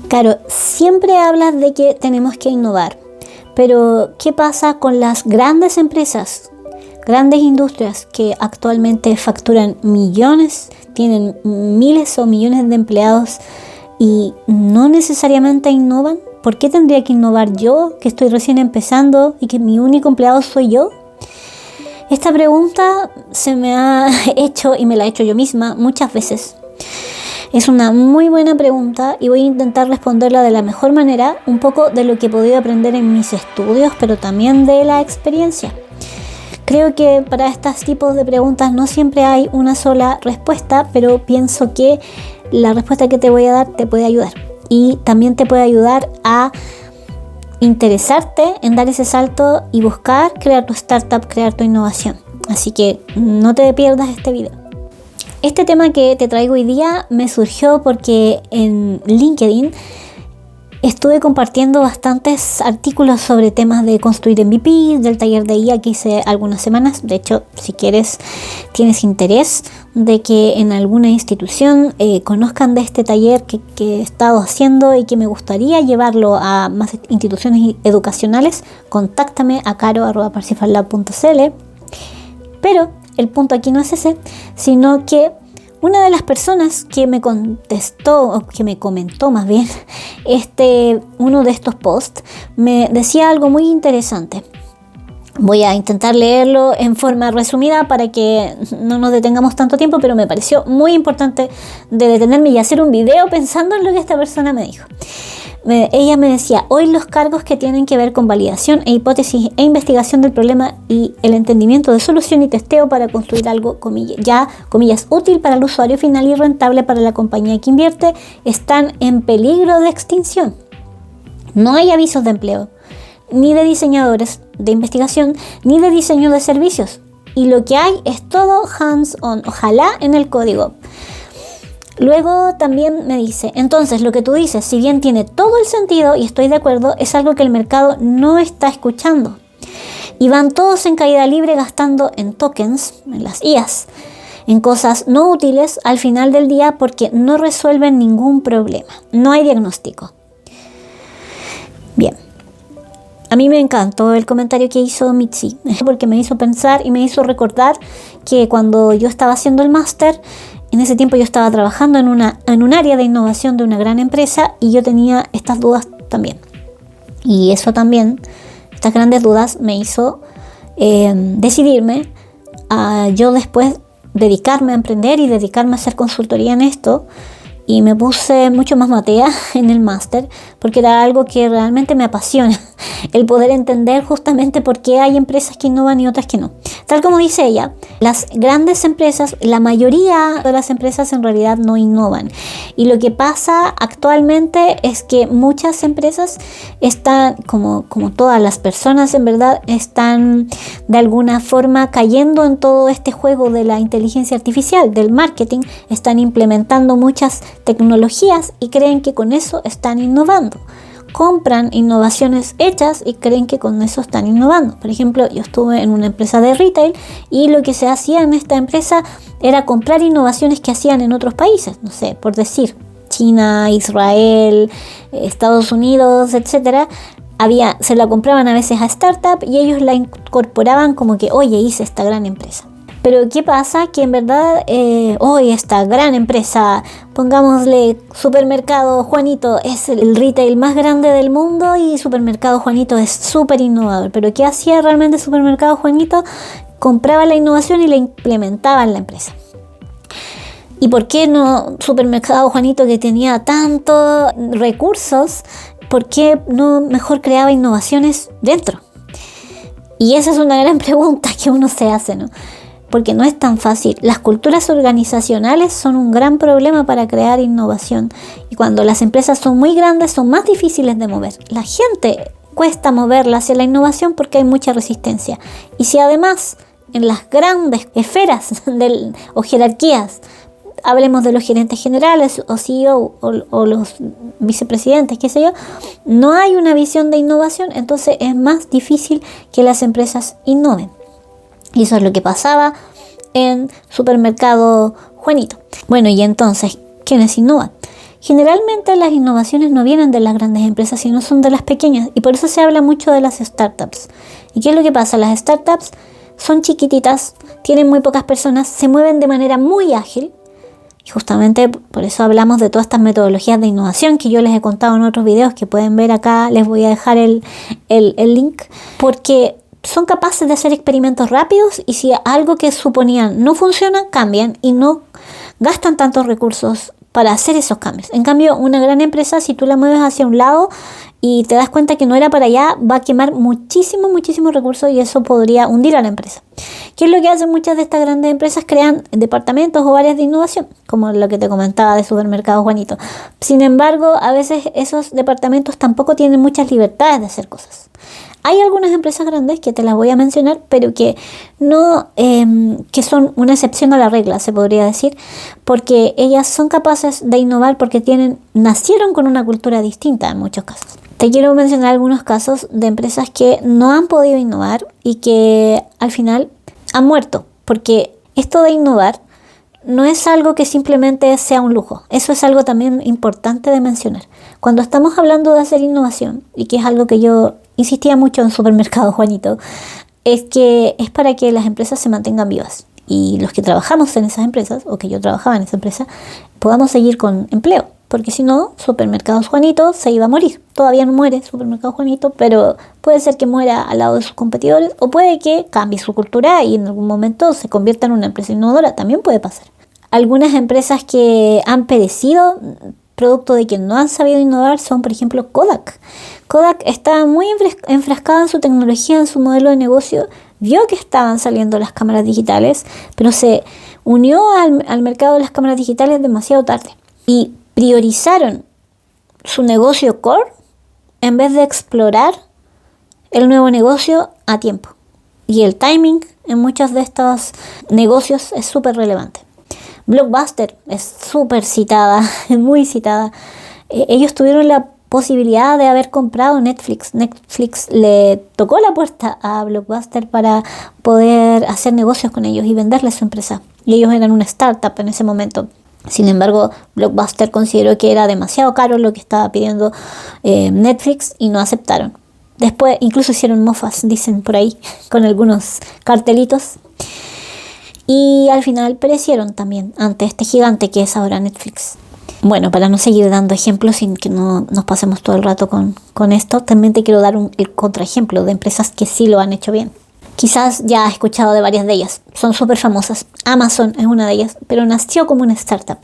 Claro, siempre hablas de que tenemos que innovar, pero ¿qué pasa con las grandes empresas, grandes industrias que actualmente facturan millones, tienen miles o millones de empleados y no necesariamente innovan? ¿Por qué tendría que innovar yo, que estoy recién empezando y que mi único empleado soy yo? Esta pregunta se me ha hecho y me la he hecho yo misma muchas veces. Es una muy buena pregunta y voy a intentar responderla de la mejor manera, un poco de lo que he podido aprender en mis estudios, pero también de la experiencia. Creo que para estos tipos de preguntas no siempre hay una sola respuesta, pero pienso que la respuesta que te voy a dar te puede ayudar. Y también te puede ayudar a interesarte en dar ese salto y buscar crear tu startup, crear tu innovación. Así que no te pierdas este video. Este tema que te traigo hoy día me surgió porque en LinkedIn estuve compartiendo bastantes artículos sobre temas de construir MVP, del taller de IA que hice algunas semanas. De hecho, si tienes interés de que en alguna institución conozcan de este taller que he estado haciendo y que me gustaría llevarlo a más instituciones educacionales, contáctame a caro@parsifallab.cl. Pero el punto aquí no es ese, sino que una de las personas que me contestó, o que me comentó más bien, uno de estos posts, me decía algo muy interesante. Voy a intentar leerlo en forma resumida para que no nos detengamos tanto tiempo, pero me pareció muy importante de detenerme y hacer un video pensando en lo que esta persona me dijo. Ella me decía: hoy los cargos que tienen que ver con validación e hipótesis e investigación del problema y el entendimiento de solución y testeo para construir algo, comillas, útil para el usuario final y rentable para la compañía que invierte, están en peligro de extinción. No hay avisos de empleo, ni de diseñadores de investigación, ni de diseño de servicios. Y lo que hay es todo hands-on, ojalá en el código. Luego también me dice: entonces lo que tú dices, si bien tiene todo el sentido y estoy de acuerdo, es algo que el mercado no está escuchando. Y van todos en caída libre gastando en tokens, en las IAs, en cosas no útiles al final del día porque no resuelven ningún problema. No hay diagnóstico. Bien. A mí me encantó el comentario que hizo Mitzi, porque me hizo pensar y me hizo recordar que cuando yo estaba haciendo el máster, en ese tiempo yo estaba trabajando en un área de innovación de una gran empresa y yo tenía estas dudas también. Y eso también, estas grandes dudas me hizo decidirme a yo después dedicarme a emprender y dedicarme a hacer consultoría en esto. Y me puse mucho más matea en el máster porque era algo que realmente me apasiona, el poder entender justamente por qué hay empresas que innovan y otras que no. Tal como dice ella, las grandes empresas, la mayoría de las empresas en realidad no innovan. Y lo que pasa actualmente es que muchas empresas están, como todas las personas en verdad, están de alguna forma cayendo en todo este juego de la inteligencia artificial, del marketing. Están implementando muchas tecnologías y creen que con eso están innovando. Compran innovaciones hechas y creen que con eso están innovando. Por ejemplo, yo estuve en una empresa de retail y lo que se hacía en esta empresa era comprar innovaciones que hacían en otros países. No sé, por decir, China, Israel, Estados Unidos, etcétera. Se la compraban a veces a startup y ellos la incorporaban como que, oye, hice esta gran empresa. Pero ¿qué pasa? Que en verdad hoy esta gran empresa, pongámosle Supermercado Juanito, es el retail más grande del mundo y Supermercado Juanito es súper innovador. Pero ¿qué hacía realmente Supermercado Juanito? Compraba la innovación y la implementaba en la empresa. ¿Y por qué no Supermercado Juanito, que tenía tantos recursos, por qué no mejor creaba innovaciones dentro? Y esa es una gran pregunta que uno se hace, ¿no? Porque no es tan fácil. Las culturas organizacionales son un gran problema para crear innovación. Y cuando las empresas son muy grandes, son más difíciles de mover. La gente cuesta moverla hacia la innovación porque hay mucha resistencia. Y si además en las grandes esferas o jerarquías, hablemos de los gerentes generales o CEO o los vicepresidentes, qué sé yo, no hay una visión de innovación, entonces es más difícil que las empresas innoven. Y eso es lo que pasaba en Supermercado Juanito. Bueno, y entonces, ¿quiénes innovan? Generalmente las innovaciones no vienen de las grandes empresas, sino son de las pequeñas, y por eso se habla mucho de las startups. ¿Y qué es lo que pasa? Las startups son chiquititas, tienen muy pocas personas, se mueven de manera muy ágil, y justamente por eso hablamos de todas estas metodologías de innovación que yo les he contado en otros videos que pueden ver acá, les voy a dejar el link, porque son capaces de hacer experimentos rápidos, y si algo que suponían no funciona, cambian y no gastan tantos recursos para hacer esos cambios. En cambio, una gran empresa, si tú la mueves hacia un lado y te das cuenta que no era para allá, va a quemar muchísimos recursos, y eso podría hundir a la empresa. ¿Qué es lo que hacen muchas de estas grandes empresas? Crean departamentos o áreas de innovación, como lo que te comentaba de Supermercado Juanito. Sin embargo, a veces esos departamentos tampoco tienen muchas libertades de hacer cosas. Hay algunas empresas grandes que te las voy a mencionar, pero que no, que son una excepción a la regla, se podría decir, porque ellas son capaces de innovar porque nacieron con una cultura distinta en muchos casos. Te quiero mencionar algunos casos de empresas que no han podido innovar y que al final han muerto, porque esto de innovar no es algo que simplemente sea un lujo. Eso es algo también importante de mencionar. Cuando estamos hablando de hacer innovación, y que es algo que yo insistía mucho en Supermercado Juanito, es que es para que las empresas se mantengan vivas, y los que trabajamos en esas empresas, o que yo trabajaba en esa empresa, podamos seguir con empleo, porque si no, Supermercados Juanito se iba a morir. Todavía no muere Supermercado Juanito, pero puede ser que muera al lado de sus competidores, o puede que cambie su cultura y en algún momento se convierta en una empresa innovadora. También puede pasar. Algunas empresas que han perecido producto de que no han sabido innovar son, por ejemplo, Kodak. Kodak está muy enfrascada en su tecnología, en su modelo de negocio. Vio que estaban saliendo las cámaras digitales, pero se unió al mercado de las cámaras digitales demasiado tarde. Y priorizaron su negocio core en vez de explorar el nuevo negocio a tiempo. Y el timing en muchos de estos negocios es súper relevante. Blockbuster es súper citada, muy citada. Ellos tuvieron la posibilidad de haber comprado Netflix. Netflix le tocó la puerta a Blockbuster para poder hacer negocios con ellos y venderles su empresa. Y ellos eran una startup en ese momento. Sin embargo, Blockbuster consideró que era demasiado caro lo que estaba pidiendo Netflix y no aceptaron. Después incluso hicieron mofas, dicen por ahí, con algunos cartelitos. Y al final perecieron también ante este gigante que es ahora Netflix. Bueno, para no seguir dando ejemplos sin que no nos pasemos todo el rato con esto, también te quiero dar el contraejemplo de empresas que sí lo han hecho bien. Quizás ya has escuchado de varias de ellas, son súper famosas. Amazon es una de ellas, pero nació como una startup.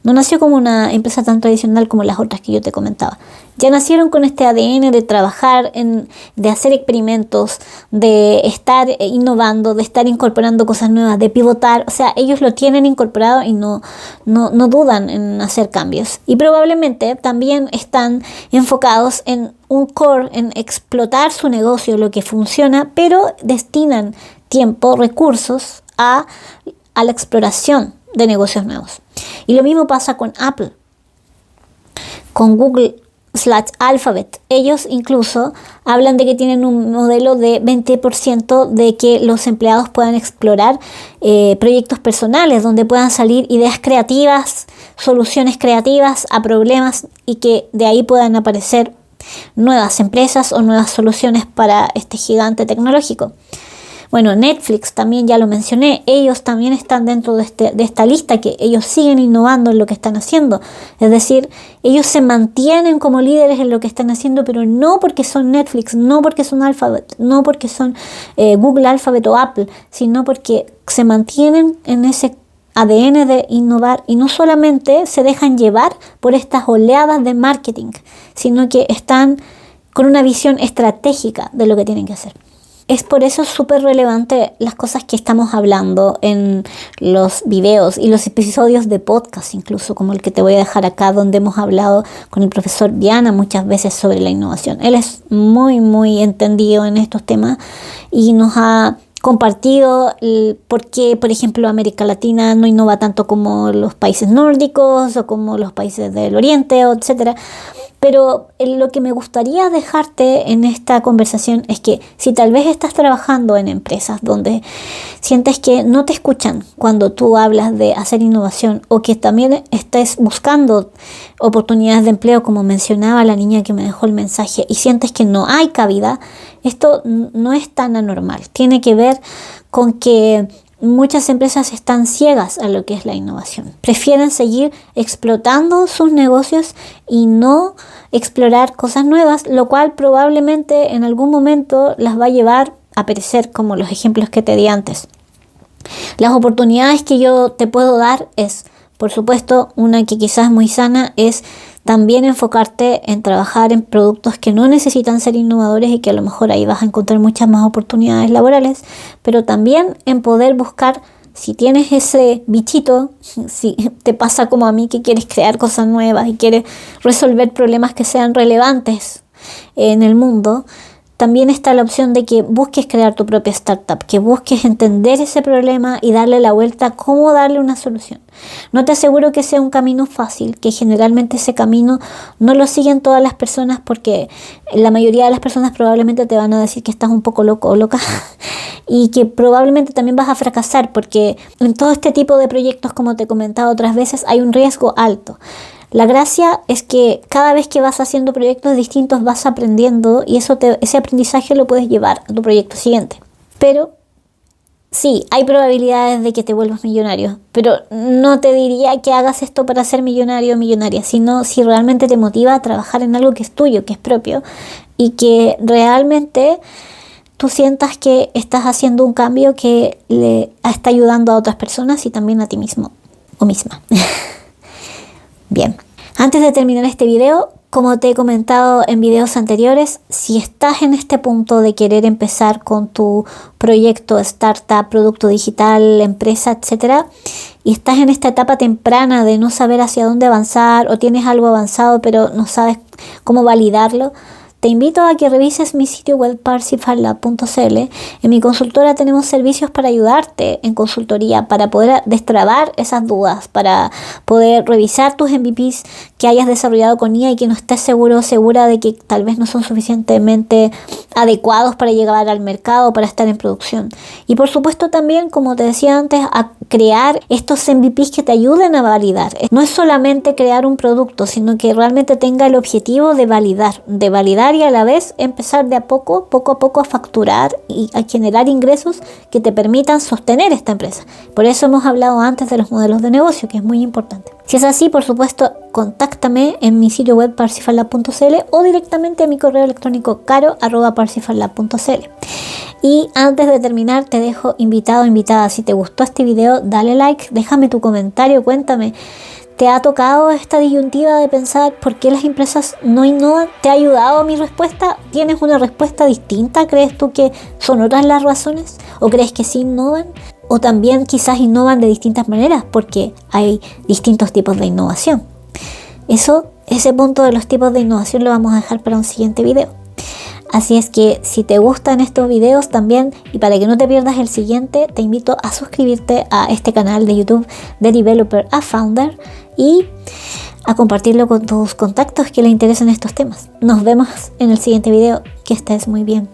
No nació como una empresa tan tradicional como las otras que yo te comentaba. Ya nacieron con este ADN de trabajar, de hacer experimentos, de estar innovando, de estar incorporando cosas nuevas, de pivotar. O sea, ellos lo tienen incorporado y no dudan en hacer cambios. Y probablemente también están enfocados en un core, en explotar su negocio, lo que funciona, pero destinan tiempo, recursos a la exploración de negocios nuevos. Y lo mismo pasa con Apple, con Google/Alphabet. Ellos incluso hablan de que tienen un modelo de 20% de que los empleados puedan explorar proyectos personales, donde puedan salir ideas creativas, soluciones creativas a problemas, y que de ahí puedan aparecer nuevas empresas o nuevas soluciones para este gigante tecnológico. Bueno, Netflix también ya lo mencioné, ellos también están dentro de esta lista, que ellos siguen innovando en lo que están haciendo. Es decir, ellos se mantienen como líderes en lo que están haciendo, pero no porque son Netflix, no porque son Alphabet, no porque son Google, Alphabet o Apple, sino porque se mantienen en ese ADN de innovar, y no solamente se dejan llevar por estas oleadas de marketing, sino que están con una visión estratégica de lo que tienen que hacer. Es por eso súper relevante las cosas que estamos hablando en los videos y los episodios de podcast, incluso como el que te voy a dejar acá, donde hemos hablado con el profesor Viana muchas veces sobre la innovación. Él es muy entendido en estos temas y nos ha compartido por qué, por ejemplo, América Latina no innova tanto como los países nórdicos o como los países del Oriente, etcétera. Pero lo que me gustaría dejarte en esta conversación es que si tal vez estás trabajando en empresas donde sientes que no te escuchan cuando tú hablas de hacer innovación, o que también estés buscando oportunidades de empleo, como mencionaba la niña que me dejó el mensaje, y sientes que no hay cabida, esto no es tan anormal. Tiene que ver con que muchas empresas están ciegas a lo que es la innovación. Prefieren seguir explotando sus negocios y no explorar cosas nuevas, lo cual probablemente en algún momento las va a llevar a perecer, como los ejemplos que te di antes. Las oportunidades que yo te puedo dar es, por supuesto, una que quizás es muy sana, es también enfocarte en trabajar en productos que no necesitan ser innovadores y que a lo mejor ahí vas a encontrar muchas más oportunidades laborales, pero también en poder buscar, si tienes ese bichito, si te pasa como a mí que quieres crear cosas nuevas y quieres resolver problemas que sean relevantes en el mundo, también está la opción de que busques crear tu propia startup, que busques entender ese problema y darle la vuelta, cómo darle una solución. No te aseguro que sea un camino fácil, que generalmente ese camino no lo siguen todas las personas, porque la mayoría de las personas probablemente te van a decir que estás un poco loco o loca y que probablemente también vas a fracasar, porque en todo este tipo de proyectos, como te he comentado otras veces, hay un riesgo alto. La gracia es que cada vez que vas haciendo proyectos distintos vas aprendiendo, y ese aprendizaje lo puedes llevar a tu proyecto siguiente. Pero sí, hay probabilidades de que te vuelvas millonario, pero no te diría que hagas esto para ser millonario o millonaria, sino si realmente te motiva a trabajar en algo que es tuyo, que es propio, y que realmente tú sientas que estás haciendo un cambio que le está ayudando a otras personas y también a ti mismo o misma. Bien, antes de terminar este video, como te he comentado en videos anteriores, si estás en este punto de querer empezar con tu proyecto, startup, producto digital, empresa, etcétera, y estás en esta etapa temprana de no saber hacia dónde avanzar, o tienes algo avanzado pero no sabes cómo validarlo, te invito a que revises mi sitio web parsifallab.cl. En mi consultora tenemos servicios para ayudarte en consultoría, para poder destrabar esas dudas, para poder revisar tus MVPs que hayas desarrollado con IA y que no estés seguro o segura de que tal vez no son suficientemente adecuados para llegar al mercado, para estar en producción. Y por supuesto también, como te decía antes, a crear estos MVPs que te ayuden a validar. No es solamente crear un producto, sino que realmente tenga el objetivo de validar y a la vez empezar de a poco a poco a facturar y a generar ingresos que te permitan sostener esta empresa. Por eso hemos hablado antes de los modelos de negocio, que es muy importante. Si es así, por supuesto, contáctame en mi sitio web parsifallab.cl o directamente a mi correo electrónico caro@parsifallab.cl. Y antes de terminar, te dejo invitado o invitada, si te gustó este video, dale like, déjame tu comentario, cuéntame. ¿Te ha tocado esta disyuntiva de pensar por qué las empresas no innovan? ¿Te ha ayudado mi respuesta? ¿Tienes una respuesta distinta? ¿Crees tú que son otras las razones? ¿O crees que sí innovan? O también quizás innovan de distintas maneras, porque hay distintos tipos de innovación. Ese punto de los tipos de innovación lo vamos a dejar para un siguiente video. Así es que si te gustan estos videos también, y para que no te pierdas el siguiente, te invito a suscribirte a este canal de YouTube de Developer a Founder y a compartirlo con tus contactos que les interesan estos temas. Nos vemos en el siguiente video. Que estés muy bien.